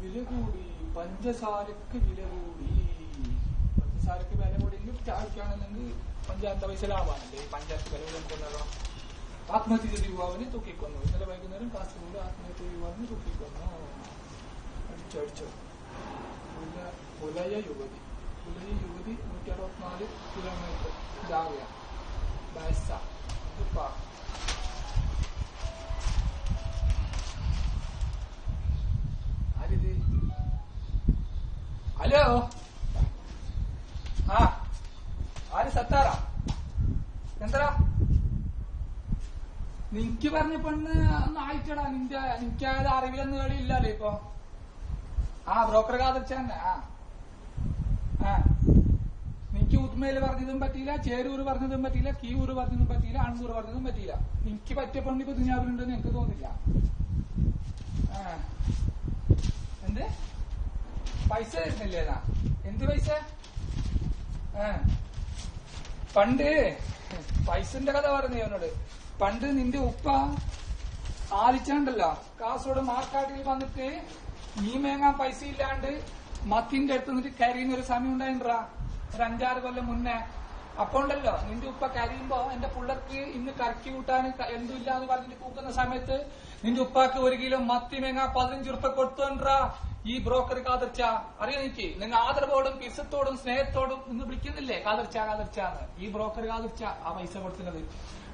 വില കൂടി, പഞ്ചസാരക്ക് വില കൂടി. പഞ്ചസാരക്ക് വില കൂടിയെങ്കിൽ ചായക്കാണെന്നെങ്കിൽ 5 പൈസ ലാഭമാണല്ലേ. ഈ പഞ്ചായത്ത് വില കൊണ്ടുവന്നോ ആത്മഹത്യ ചെയ്ത യുവാവിനെ തൂക്കിക്കൊന്നു. ഇന്നലെ വൈകുന്നേരം കാസർഗോഡ് ആത്മഹത്യ യുവാവിനെ തൂക്കിക്കൊന്നു. അടിച്ചടിച്ചോ. പുലയ യുവതി 164 കിലോമീറ്റർ ജാവ്യ ബൈസ ഉപ്പാ. ആരിത്? ഹലോ, ആ ആര്? സത്താറാ? എന്താ നിക്ക് പറഞ്ഞ പെണ്ണ് ഒന്നും ആയിട്ടടാ. നിനക്കത് അറിവിലൊന്നും കളിയില്ലല്ലോ ഇപ്പൊ. ബ്രോക്കർ കാതർച്ചന്നെ. നിക്ക് ഉത്മയില് പറഞ്ഞതും പറ്റിയില്ല, ചേരൂര് പറഞ്ഞതും പറ്റിയില്ല, കീവൂര് പറഞ്ഞതും പറ്റിയില്ല, അൺകൂർ പറഞ്ഞതും പറ്റിയില്ല. നിക്ക് പറ്റിയ പെണ്ണ് ഇപ്പൊ ദുനിയാവിലുണ്ടെന്ന് എനിക്ക് തോന്നില്ല. എന്ത് പൈസ തരുന്നില്ലേന്നാ? എന്ത് പൈസ? പണ്ട് പൈസന്റെ കഥ പറഞ്ഞു അവനോട്. പണ്ട് നിന്റെ ഉപ്പ ആലിച്ചാണ്ടല്ലോ കാസർഗോഡ് മാർക്കാട്ടിൽ വന്നിട്ട് നീ മേങ്ങാൻ പൈസ ഇല്ലാണ്ട് മത്തിന്റെ അടുത്ത് നിന്നിട്ട് കരയുന്ന ഒരു സമയം ഉണ്ടായിട്ടാ, ഒരു 5-6 കൊല്ലം മുന്നേ. അപ്പൊ ഉണ്ടല്ലോ നിന്റെ ഉപ്പ കരയുമ്പോ എന്റെ പിള്ളേർക്ക് ഇന്ന് കറക്കി കൂട്ടാൻ എന്തും ഇല്ലാന്ന് പറഞ്ഞിട്ട് കൂക്കുന്ന സമയത്ത് നിന്റെ ഉപ്പാക്ക് 1 കിലോ മത്തി മേങ്ങാൻ 15 ഉറുപ്പ കൊടുത്തോണ്ടാ ഈ ബ്രോക്കർ കാതർച്ച. അറിയാം എനിക്ക്, നിങ്ങൾ ആദരവോടും പിസത്തോടും സ്നേഹത്തോടും ഇന്ന് വിളിക്കുന്നില്ലേ കാതർച്ചാന്ന്. ഈ ബ്രോക്കർ കാതർച്ച ആ പൈസ കൊടുക്കുന്നത്.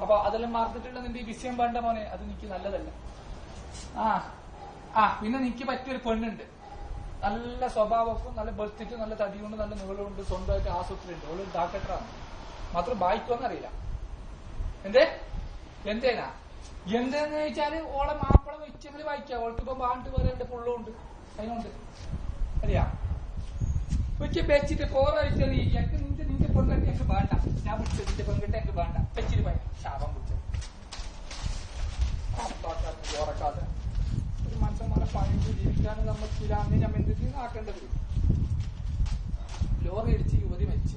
അപ്പൊ അതെല്ലാം മറന്നിട്ടുള്ള നിന്റെ ഈ വിഷയം വേണ്ട മോനെ, അത് എനിക്ക് നല്ലതല്ല. പിന്നെ നിക്ക് പറ്റിയൊരു പെണ്ണുണ്ട്, നല്ല സ്വഭാവക്കും, നല്ല ബെൽത്തിട്ട്, നല്ല തടിയുണ്ട്, നല്ല നീളമുണ്ട്, സ്വന്തമായിട്ട് ആശുപത്രിയുണ്ട്. ഓള് ഡാക്ടറാണ്, മാത്രം വായിക്കുമെന്നറിയില്ല. എന്തേനാ എന്തെന്ന് ചോദിച്ചാല് ഓളെ മാപ്പിള വെച്ചെങ്കിൽ വായിക്കാം. ഓൾക്ക് ഇപ്പൊ പാണ്ട് പോലെ എന്റെ പുള്ളുണ്ട്, അതിനുണ്ട് അറിയാ. വെച്ച് വെച്ചിട്ട് പോറായിട്ട് എനിക്ക് നിന്റെ പെൺകെട്ട് എനിക്ക് വേണ്ട. ഞാൻ വിളിച്ചത് നിന്റെ പെൺകെട്ട് എനിക്ക് വേണ്ട. വെച്ചിട്ട് പോയി ശാപം വിളിച്ചത് ഓറക്കാതെ ഒരു മനുഷ്യന്മാരെ പണിക്ക് ജീവിക്കാനും നമ്മൾക്കില്ല. അന്ന് ഞാൻ എന്തെങ്കിലും ആക്കേണ്ടത്. ലോറി അടിച്ച് യുവതി മരിച്ച്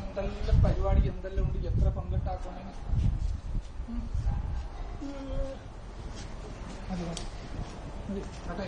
എന്തെല്ലാം പരിപാടി എന്തെല്ലാം ഉണ്ട്, എത്ര പങ്കിട്ടാക്കണേ. അതെ